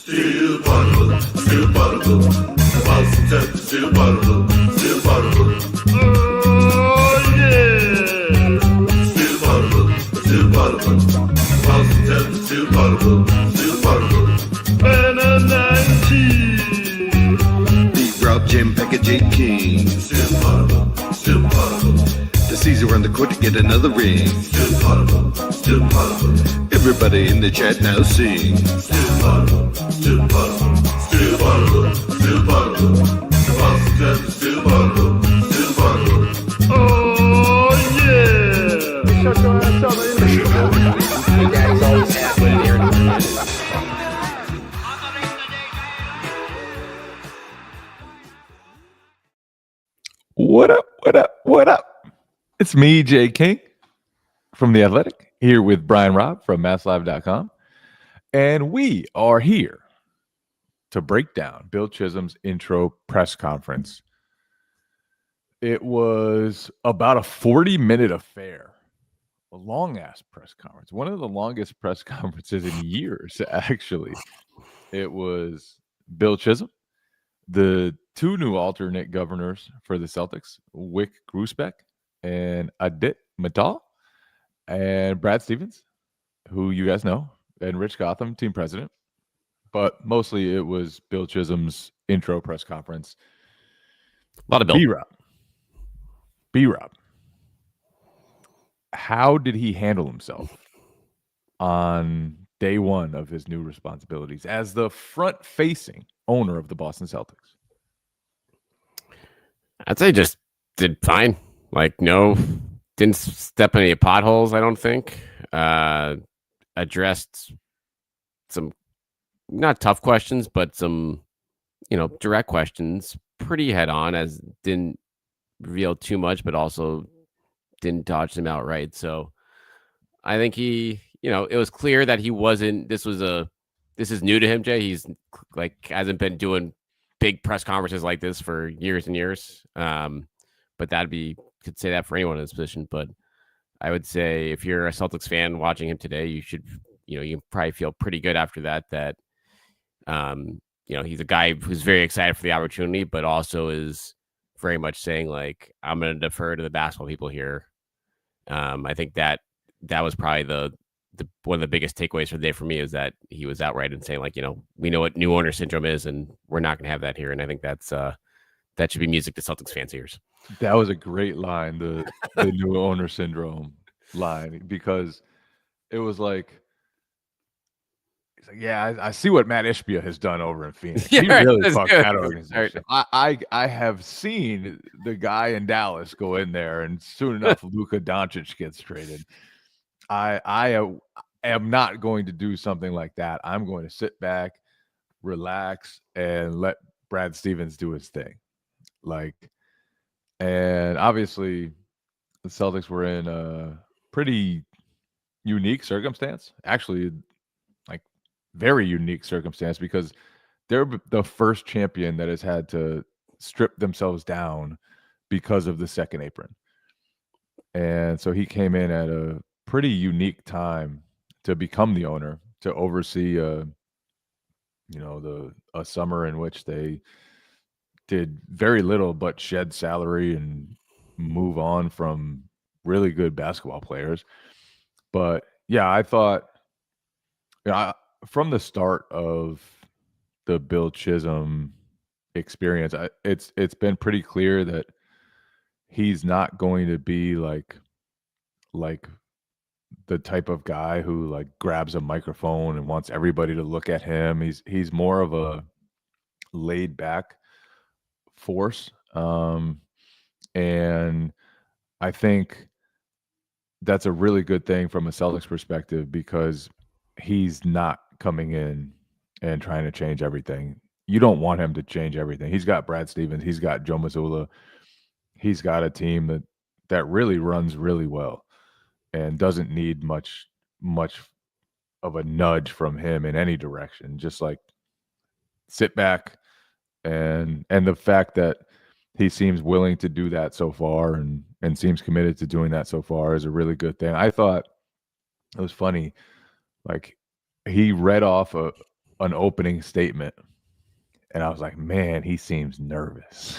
Still Poddable, Still Poddable. Boston Celtics, Still Poddable, Still Poddable. Oh yeah! Still Poddable, Still Poddable. Boston Celtics, Still Poddable, Still Poddable. Banner 19. Beat Rob, Jim, Pekka, J. King. Still Poddable, Still Poddable. The Caesar on the court to get another ring. Still Poddable, Still Poddable. Everybody in the chat now sing. Still Poddable, Still Poddable. Still Poddable, Still Poddable. Boston Celtics, Still Poddable, Still Poddable. Oh yeah! Shut your ass up, My daddy's always had one here. What up? What up? What up? It's me, Jay King from The Athletic, here with Brian Robb from MassLive.com. And we are here to break down Bill Chisholm's intro press conference. It was about a 40-minute affair, a long-ass press conference, one of the longest press conferences in years, actually. It was Bill Chisholm, the two new alternate governors for the Celtics, Wick Grusbeck and Adit Mittal, and Brad Stevens, who you guys know, and Rich Gotham, team president. But mostly it was Bill Chisholm's intro press conference. A lot of Bill. B-Rob. How did he handle himself on day one of his new responsibilities as the front-facing owner of the Boston Celtics? I'd say just did fine. Like, no, didn't step in any potholes, I don't think. Addressed some, not tough questions, but some, direct questions pretty head on, as didn't reveal too much, but also didn't dodge them outright. So I think he, it was clear that he wasn't, this is new to him, Jay. He's hasn't been doing big press conferences like this for years and years. But could say that for anyone in this position. But I would say if you're a Celtics fan watching him today, you should, you probably feel pretty good after that, he's a guy who's very excited for the opportunity, but also is very much saying, like, I'm going to defer to the basketball people here. I think that was probably the one of the biggest takeaways for the day for me, is that he was outright and saying, like, we know what new owner syndrome is, and we're not going to have that here. And I think that should be music to Celtics fans' ears. That was a great line, the new owner syndrome line, because it was like, he's like, yeah, I see what Matt Ishbia has done over in Phoenix. He really fucked that organization. I have seen the guy in Dallas go in there, and soon enough, Luka Doncic gets traded. I am not going to do something like that. I'm going to sit back, relax, and let Brad Stevens do his thing. And obviously, the Celtics were in a pretty unique circumstance. Actually, very unique circumstance, because they're the first champion that has had to strip themselves down because of the second apron. And so he came in at a pretty unique time to become the owner, to oversee a summer in which they did very little but shed salary and move on from really good basketball players. But yeah, I thought, from the start of the Bill Chisholm experience, it's been pretty clear that he's not going to be like the type of guy who grabs a microphone and wants everybody to look at him. He's more of a laid back force. And I think that's a really good thing from a Celtics perspective, because he's not coming in and trying to change everything. You don't want him to change everything. He's got Brad Stevens. He's got Joe Mazzulla. He's got a team that really runs really well and doesn't need much of a nudge from him in any direction. Just sit back, and the fact that he seems willing to do that so far and seems committed to doing that so far is a really good thing. I thought it was funny. He read off an opening statement, and I was like, man, he seems nervous.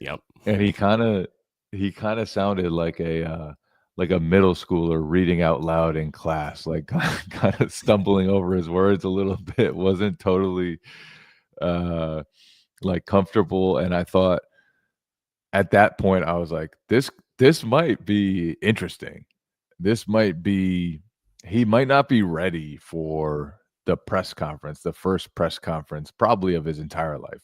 Yep. And he kind of sounded like a middle schooler reading out loud in class, like kind of stumbling over his words a little bit, wasn't totally like comfortable. And I thought at that point, I was like, this might be interesting. This might be he might not be ready for the press conference, the first press conference probably of his entire life.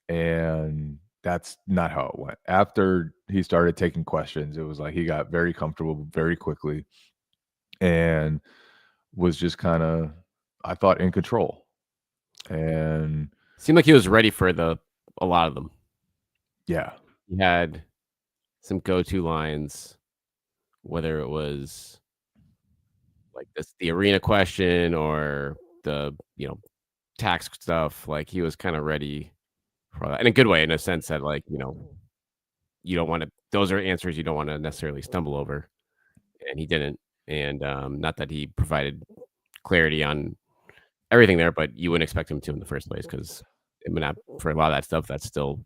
And that's not how it went. After he started taking questions, it was like he got very comfortable very quickly and was just kind of, I thought, in control. And Seemed like he was ready for a lot of them. yeah, He had some go-to lines, whether it was like the arena question or the tax stuff. Like he was kind of ready for that in a good way, in a sense that like you don't want to. Those are answers you don't want to necessarily stumble over, and he didn't. And not that he provided clarity on everything there, but you wouldn't expect him to in the first place because for a lot of that stuff that's still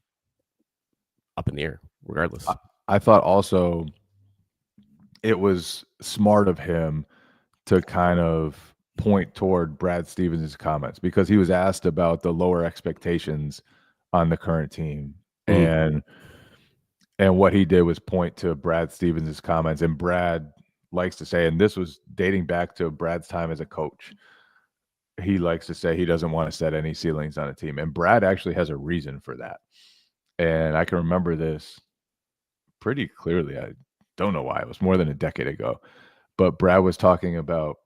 up in the air, regardless. I thought also it was smart of him to kind of point toward Brad Stevens' comments because he was asked about the lower expectations on the current team. Mhm. And what he did was point to Brad Stevens' comments. And Brad likes to say, and this was dating back to Brad's time as a coach, he likes to say he doesn't want to set any ceilings on a team. And Brad actually has a reason for that. And I can remember this pretty clearly. I don't know why. It was more than a decade ago. But Brad was talking about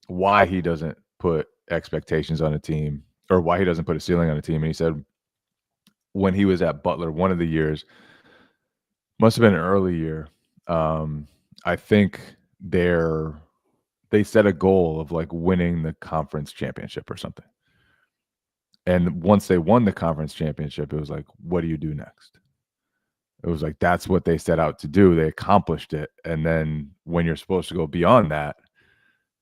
why he doesn't put expectations on a team or why he doesn't put a ceiling on a team. And he said when he was at Butler, one of the years, must have been an early year. I think they set a goal of like winning the conference championship or something. And once they won the conference championship, it was like, what do you do next? It was like that's what they set out to do. They accomplished it. And then when you're supposed to go beyond that,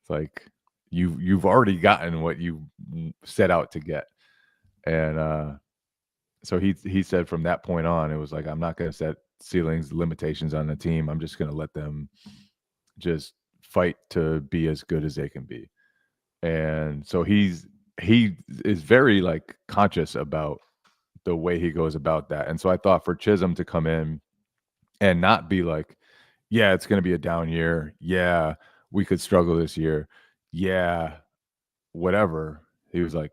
it's like you've already gotten what you set out to get. And so he said from that point on, it was like, I'm not going to set ceilings, limitations on the team. I'm just going to let them just fight to be as good as they can be. And so he is very like conscious about the way he goes about that. And so I thought for Chisholm to come in and not be like, yeah, it's going to be a down year. Yeah, we could struggle this year. Yeah, whatever. He was like,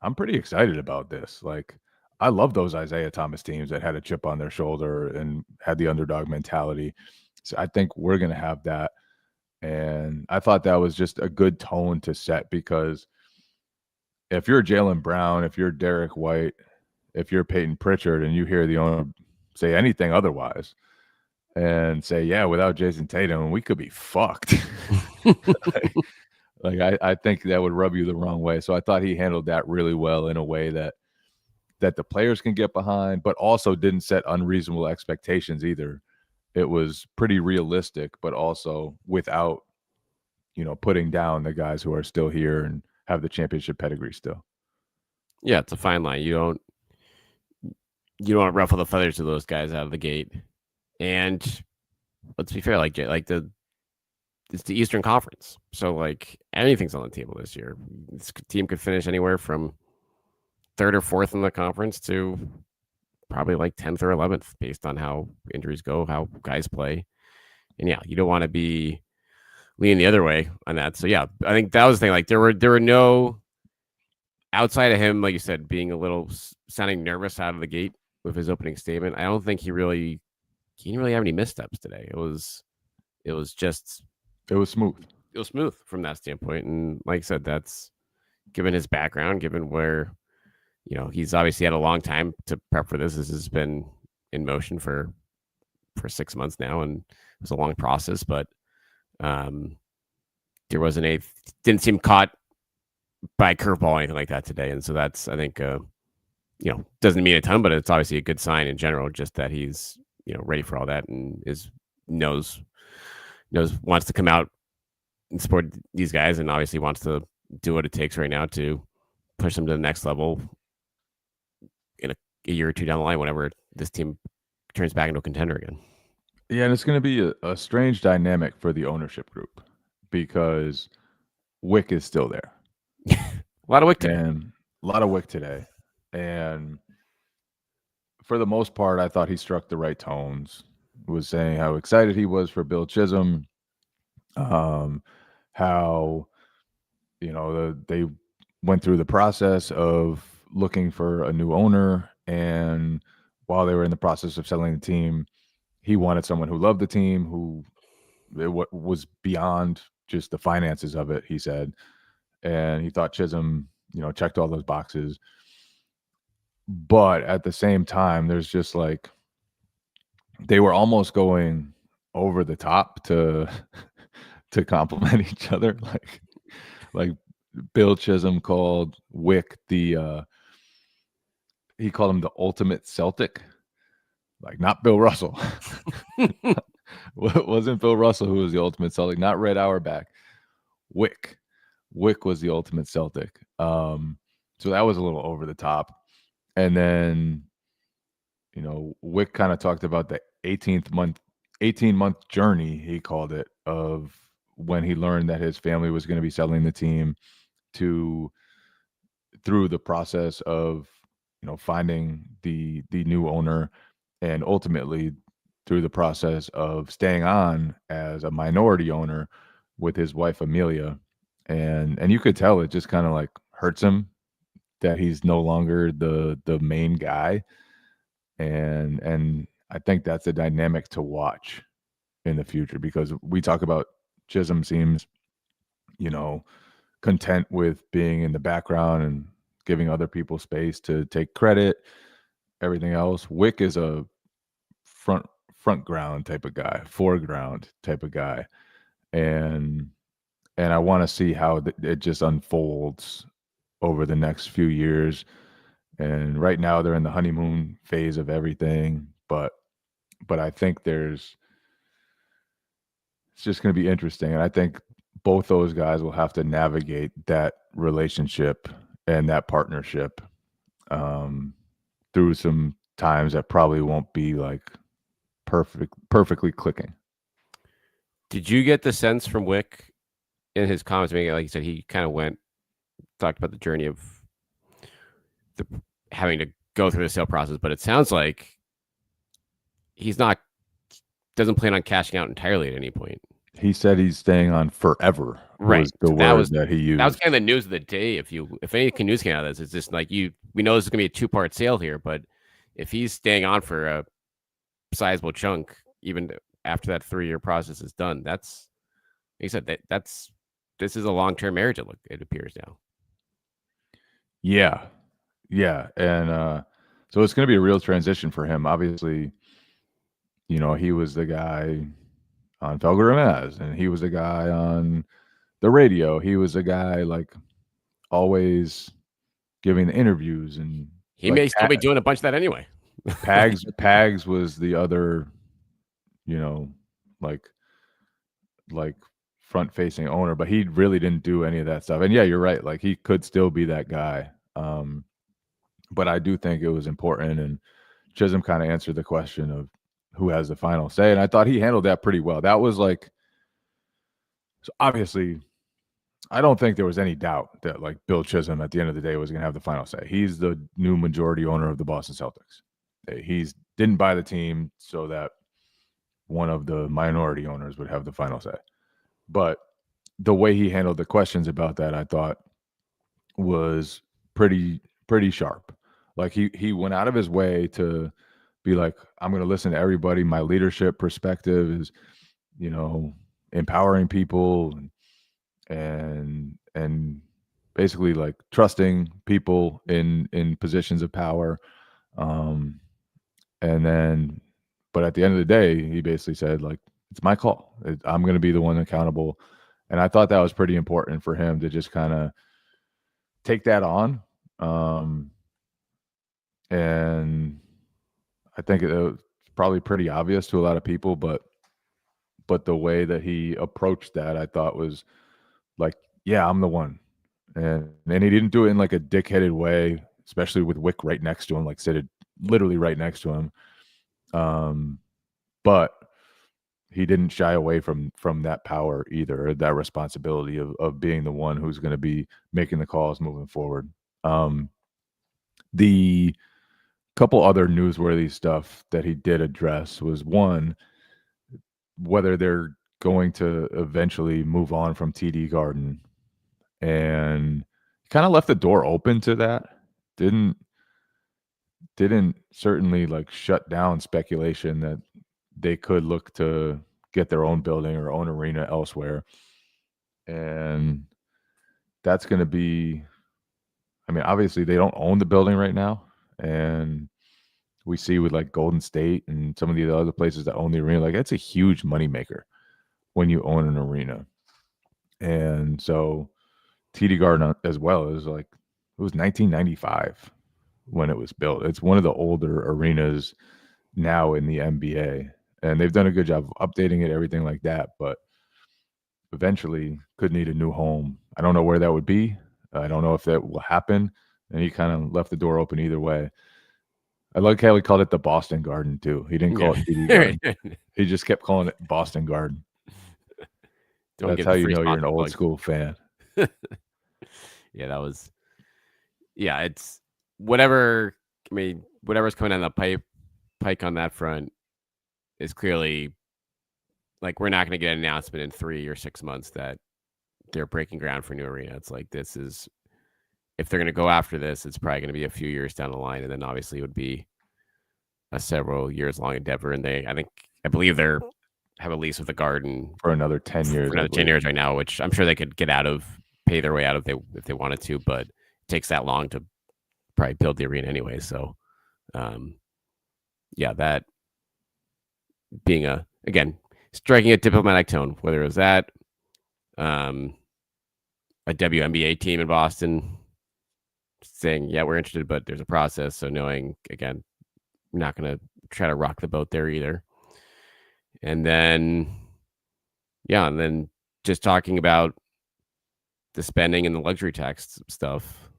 I'm pretty excited about this. Like, I love those Isaiah Thomas teams that had a chip on their shoulder and had the underdog mentality. So I think we're going to have that. And I thought that was just a good tone to set because if you're Jaylen Brown, if you're Derek White, if you're Peyton Pritchard and you hear the owner say anything otherwise and say, yeah, without Jason Tatum, we could be fucked. I think that would rub you the wrong way. So I thought he handled that really well in a way that the players can get behind, but also didn't set unreasonable expectations either. It was pretty realistic, but also without, putting down the guys who are still here and have the championship pedigree still. Yeah, it's a fine line. You don't want to ruffle the feathers of those guys out of the gate. And let's be fair, it's the Eastern Conference. So like anything's on the table this year. This team could finish anywhere from 3rd or 4th in the conference to probably like 10th or 11th based on how injuries go, how guys play. And yeah, you don't want to be leaning the other way on that. So yeah, I think that was the thing. Like there were no, outside of him, like you said, being a little sounding nervous out of the gate with his opening statement. I don't think he didn't really have any missteps today. It was smooth. It was smooth from that standpoint. And like I said, that's given his background, given where, he's obviously had a long time to prep for this. This has been in motion for 6 months now, and it was a long process, but there wasn't didn't seem caught by curveball or anything like that today. And so that's, I think, doesn't mean a ton, but it's obviously a good sign in general, just that he's, ready for all that and knows wants to come out and support these guys, and obviously wants to do what it takes right now to push them to the next level in a year or two down the line, whenever this team turns back into a contender again. Yeah, and it's going to be a strange dynamic for the ownership group because Wick is still there. A lot of Wick today. And a lot of Wick today. And for the most part, I thought he struck the right tones. Was saying how excited he was for Bill Chisholm, how they went through the process of looking for a new owner, and while they were in the process of selling the team, he wanted someone who loved the team, who was beyond just the finances of it. He said, and he thought Chisholm, checked all those boxes. But at the same time, there's just like they were almost going over the top to compliment each other. Like Bill Chisholm called Wick he called him the ultimate Celtic. Like not Bill Russell. Wasn't Bill Russell who was the ultimate Celtic, not Red Auerbach. Wick was the ultimate Celtic. So that was a little over the top. And then, Wick kind of talked about the 18-month journey, he called it, of when he learned that his family was going to be selling the team through the process of, finding the new owner, and ultimately through the process of staying on as a minority owner with his wife Amelia. And you could tell it just kind of like hurts him that he's no longer the main guy. And I think that's a dynamic to watch in the future, because we talk about Chisholm seems, content with being in the background and giving other people space to take credit, everything else. Wick is a front ground type of guy, foreground type of guy. And I want to see how it just unfolds over the next few years. And right now they're in the honeymoon phase of everything, but I think it's just going to be interesting. And I think both those guys will have to navigate that relationship and that partnership through some times that probably won't be like perfectly clicking. Did you get the sense from Wick in his comments, like you said, he kind of talked about the journey of having to go through the sale process, but it sounds like he's doesn't plan on cashing out entirely at any point. He said he's staying on forever. Right. Was the word that he used. That was kind of the news of the day. If any news came out of this, it's just like we know this is gonna be a 2-part sale here, but if he's staying on for a sizable chunk, even after that 3-year process is done, that's, like you said, this is a long-term marriage. It appears now. Yeah. And so it's going to be a real transition for him. Obviously, he was the guy on Felger and Maz, and he was the guy on the radio. He was the guy like always giving the interviews, and he may still be doing a bunch of that anyway. Pags was the other, like front-facing owner, but he really didn't do any of that stuff. And yeah, you're right. Like he could still be that guy. But I do think it was important, and Chisholm kind of answered the question of who has the final say, and I thought he handled that pretty well. That was like, so obviously, I don't think there was any doubt that like Bill Chisholm at the end of the day was going to have the final say. He's the new majority owner of the Boston Celtics. He didn't buy the team so that one of the minority owners would have the final say. But the way he handled the questions about that, I thought was pretty sharp. Like he went out of his way to be like, I'm going to listen to everybody. My leadership perspective is, empowering people and basically like trusting people in positions of power. And then, but at the end of the day, he basically said like, it's my call. I'm going to be the one accountable. And I thought that was pretty important for him to just kind of take that on. And I think it was probably pretty obvious to a lot of people, but the way that he approached that, I thought was like, yeah, I'm the one. and he didn't do it in like a dickheaded way, especially with Wick right next to him, like sitting literally right next to him. But he didn't shy away from that power either, that responsibility of being the one who's going to be making the calls moving forward. The couple other newsworthy stuff that he did address was, one, whether they're going to eventually move on from TD Garden, and kind of left the door open to that. Didn't certainly like shut down speculation that they could look to get their own building or own arena elsewhere. And that's going to be, I mean, obviously they don't own the building right now. And we see with like Golden State and some of the other places that own the arena, like it's a huge moneymaker when you own an arena. And so TD Garden as well is like, it was 1995 when it was built. It's one of the older arenas now in the NBA. And they've done a good job of updating it, everything like that. But eventually could need a new home. I don't know where that would be. I don't know if that will happen. And he kind of left the door open either way. I like how he called it the Boston Garden too. He didn't call it TD Garden. He just kept calling it Boston Garden. That's how you know you're an old school fan. Yeah, that was. Yeah, it's whatever. I mean, whatever's coming down the pike on that front is clearly like we're not going to get an announcement in 3 or 6 months that they're breaking ground for a new arena. It's like this is, if they're going to go after this, it's probably going to be a few years down the line, and then obviously it would be a several years long endeavor. And I believe they're have a lease with the Garden for another 10 years. For another 10 years right now, which I'm sure they could pay their way out of if they wanted to, but it takes that long to probably build the arena anyway. So, yeah, that being again, striking a diplomatic tone, whether it was that, a WNBA team in Boston saying, yeah, we're interested, but there's a process. So knowing, again, we're not going to try to rock the boat there either. And then just talking about the spending and the luxury tax stuff,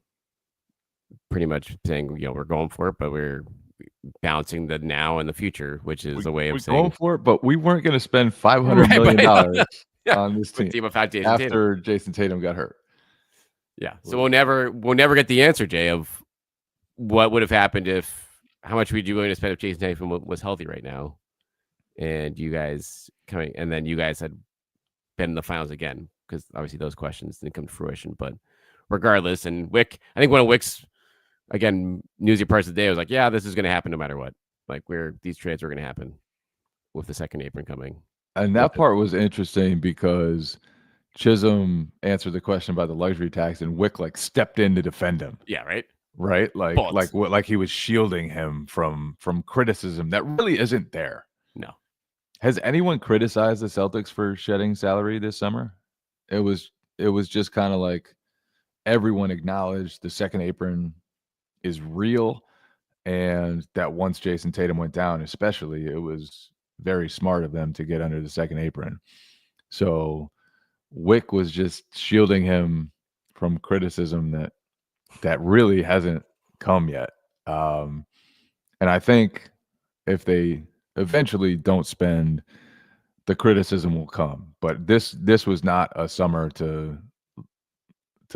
pretty much saying, we're going for it, but we're balancing the now and the future, which is a way of saying going for it, but we weren't going to spend $500 million on this team after Jason Tatum got hurt. Yeah. So we'll never get the answer, Jay, of what would have happened how much would you willing to spend if Jason Tatum was healthy right now, and you guys had been in the finals again, because obviously those questions didn't come to fruition. But regardless, and Wick, I think one of Wick's newsy parts of the day was like, yeah, this is going to happen no matter what. Like these trades were going to happen with the second apron coming. And that part was interesting because Chisholm answered the question about the luxury tax, and Wick like stepped in to defend him. Yeah, right. Right, like he was shielding him from criticism that really isn't there. No. Has anyone criticized the Celtics for shedding salary this summer? It was just kind of like everyone acknowledged the second apron is real, and that once Jason Tatum went down, especially, it was very smart of them to get under the second apron. So Wick was just shielding him from criticism that really hasn't come yet. And I think if they eventually don't spend, the criticism will come. But this was not a summer to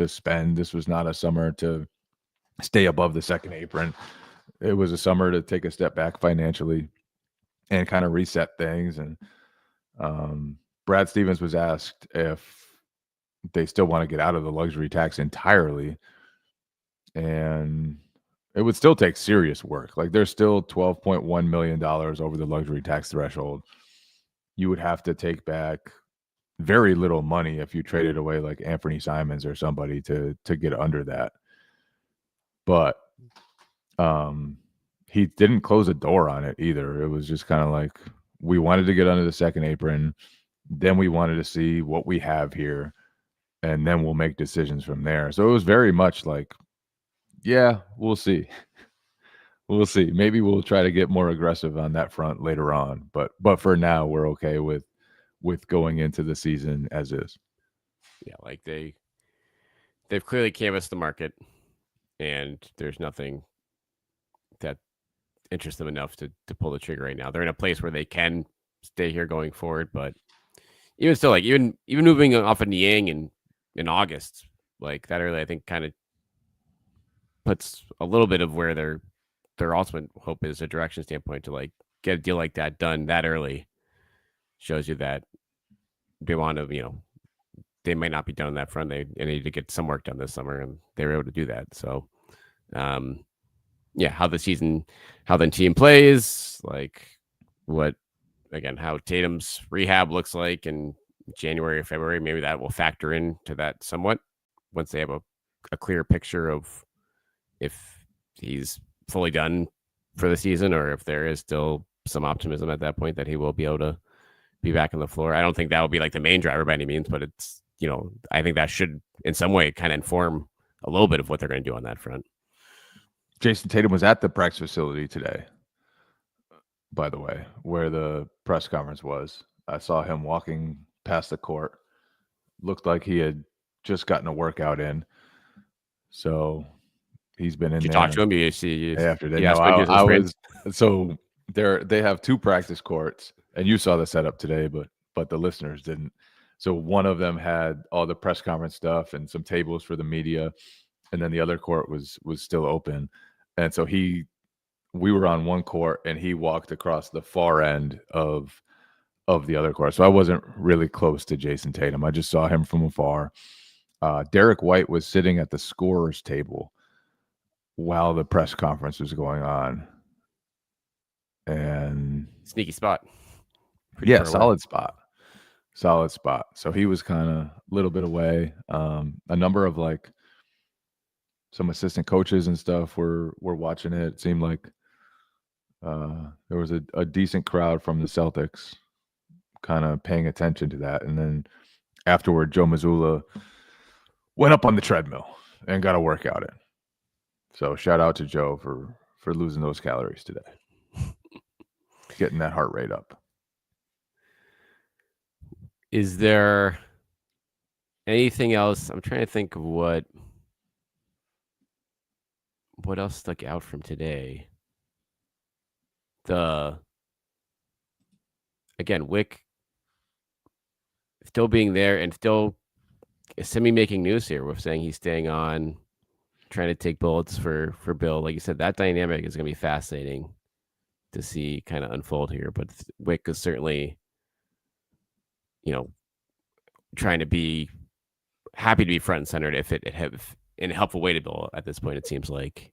spend. This was not a summer to stay above the second apron. It was a summer to take a step back financially and kind of reset things. And Brad Stevens was asked if they still want to get out of the luxury tax entirely. And it would still take serious work. Like there's still $12.1 million over the luxury tax threshold. You would have to take back very little money if you traded away like Anthony Simons or somebody to get under that. But he didn't close a door on it either. It was just kind of like, we wanted to get under the second apron. Then we wanted to see what we have here, and then we'll make decisions from there. So it was very much like, yeah, we'll see. We'll see. Maybe we'll try to get more aggressive on that front later on. But for now, we're okay with going into the season as is. Yeah, like they they've clearly canvassed the market, and there's nothing that interests them enough to pull the trigger right now. They're in a place where they can stay here going forward, but even still, like even moving off of Niang in August, like that early, I think kind of puts a little bit of where their ultimate hope is, a direction standpoint, to like get a deal like that done that early. Shows you that they want to, they might not be done on that front. They need to get some work done this summer, and they were able to do that. So, yeah, how the team plays, like how Tatum's rehab looks like in January or February, maybe that will factor into that somewhat once they have a clear picture of if he's fully done for the season, or if there is still some optimism at that point that he will be able to be back on the floor. I don't think that will be like the main driver by any means, but it's, I think that should in some way kind of inform a little bit of what they're going to do on that front. Jason Tatum was at the practice facility today, by the way, where the press conference was. I saw him walking past the court. Looked like he had just gotten a workout in. So he's been in Did you there. talk to him? You see after that. No, I was so they have two practice courts, and you saw the setup today, but the listeners didn't. So one of them had all the press conference stuff and some tables for the media, and then the other court was still open. And so we were on one court, and he walked across the far end of the other court. So I wasn't really close to Jason Tatum. I just saw him from afar. Derek White was sitting at the scorer's table while the press conference was going on. And sneaky spot. Yeah, solid spot. So he was kind of a little bit away. A number of like some assistant coaches and stuff were watching it. It seemed like there was a decent crowd from the Celtics kind of paying attention to that. And then afterward, Joe Mazzulla went up on the treadmill and got a workout in. So shout out to Joe for losing those calories today. Getting that heart rate up. Is there anything else? I'm trying to think of what else stuck out from today. Wick still being there and still semi-making news here with saying he's staying on, trying to take bullets for Bill. Like you said, that dynamic is going to be fascinating to see kind of unfold here. But Wick is certainly, trying to be happy to be front and centered if it have in a helpful way to Bill at this point, it seems like,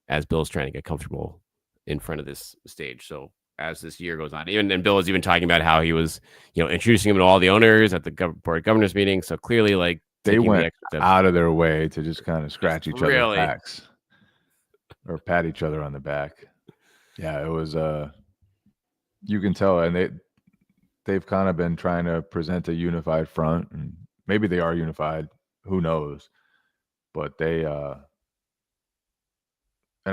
as Bill's trying to get comfortable in front of this stage. So as this year goes on, and Bill was even talking about how he was, introducing him to all the owners at the board governors meeting. So clearly, like, they went out of their way to just kind of scratch each other's backs or pat each other on the back. Yeah, it was you can tell, and they've kind of been trying to present a unified front, and maybe they are unified, who knows. But they and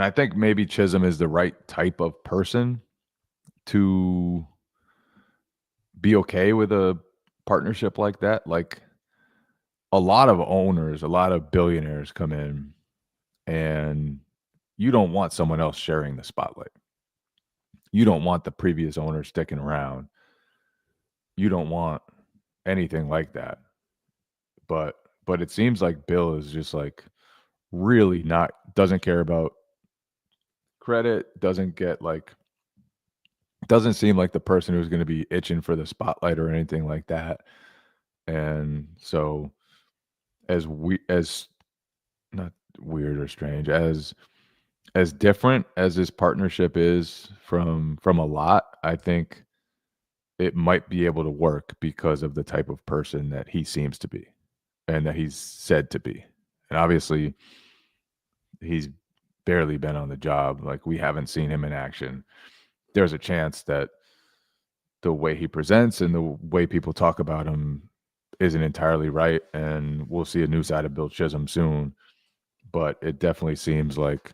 I think maybe Chisholm is the right type of person to be okay with a partnership like that. Like, a lot of owners, a lot of billionaires come in, and you don't want someone else sharing the spotlight. You don't want the previous owner sticking around. You don't want anything like that. But it seems like Bill is just like really doesn't care about credit, doesn't seem like the person who's going to be itching for the spotlight or anything like that. And so as not weird or strange, as different as this partnership is from a lot, I think it might be able to work because of the type of person that he seems to be and that he's said to be. And obviously he's barely been on the job. Like, we haven't seen him in action. There's a chance that the way he presents and the way people talk about him isn't entirely right, and we'll see a new side of Bill Chisholm soon. But it definitely seems like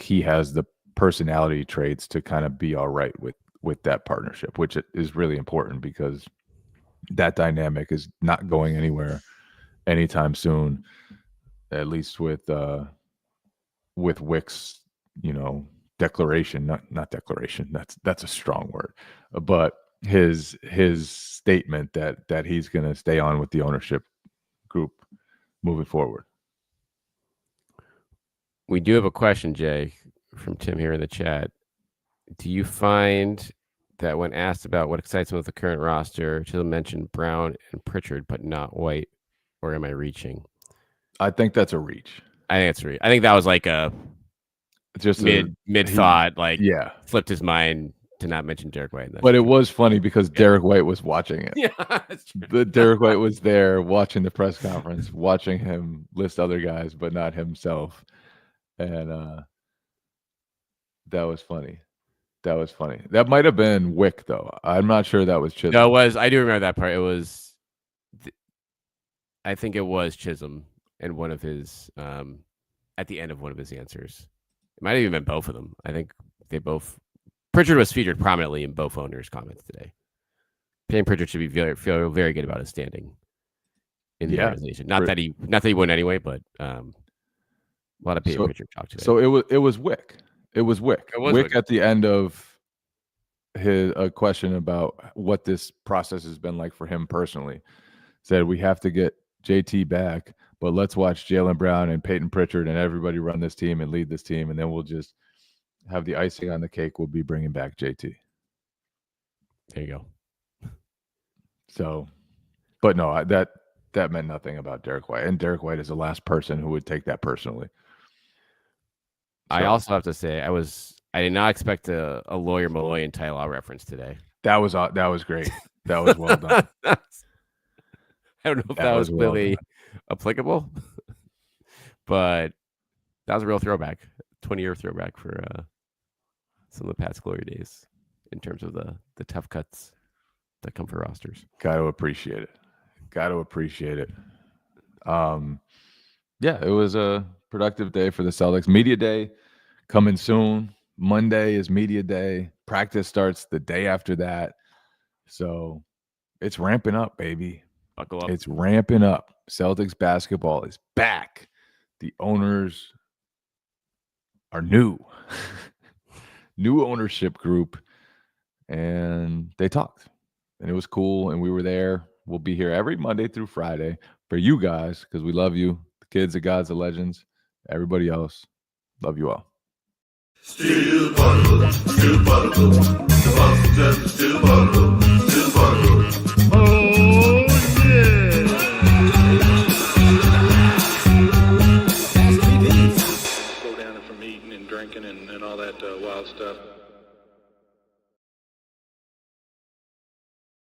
he has the personality traits to kind of be all right with that partnership, which is really important because that dynamic is not going anywhere anytime soon, at least with Wick's, declaration, not declaration. That's a strong word, but his statement that he's going to stay on with the ownership group moving forward. We do have a question, Jay, from Tim here in the chat. Do you find that when asked about what excites him with the current roster, Chisholm mentioned Brown and Pritchard, but not White, or am I reaching? I think that's a reach. I think it's a reach. I think that was like a just mid thought, yeah, flipped his mind to not mention Derek White. But it was funny because Derek White was watching it. Yeah, that's true. Derek White was there watching the press conference, watching him list other guys, but not himself. And that was funny. That might have been Wick, though. I'm not sure that was Chisholm. No, it was. I do remember that part. It was. I think it was Chisholm and one of his at the end of one of his answers. It might have even been both of them. I think they both. Pritchard was featured prominently in both owners' comments today. Payne Pritchard should feel very good about his standing in the organization. Not that he wouldn't anyway, but a lot of Payne Pritchard talk today. So it was Wick. It was Wick. Wick at the end of a question about what this process has been like for him personally. Said we have to get JT back, but let's watch Jaylen Brown and Peyton Pritchard and everybody run this team and lead this team, and then we'll just have the icing on the cake. We'll be bringing back JT. There you go. So, but no, that meant nothing about Derek White, and Derek White is the last person who would take that personally. So, I also have to say I did not expect a Lawyer Malloy and Ty Law reference today. That was great. That was well done. I don't know if that was really applicable, but that was a real throwback, 20-year throwback for some of the past glory days in terms of the tough cuts that come for rosters. Got to appreciate it. Yeah, it was a productive day for the Celtics. Media day coming soon. Monday is media day. Practice starts the day after that. So it's ramping up, baby. Buckle up. It's ramping up. Celtics basketball is back. The owners are new. New ownership group. And they talked. And it was cool. And we were there. We'll be here every Monday through Friday for you guys because we love you. The kids, the gods, the legends, everybody else. Love you all. Still Poddable, Still Poddable. The Boston Still Poddable, Still Poddable. Oh, yeah. Slow down from eating and drinking and all that wild stuff.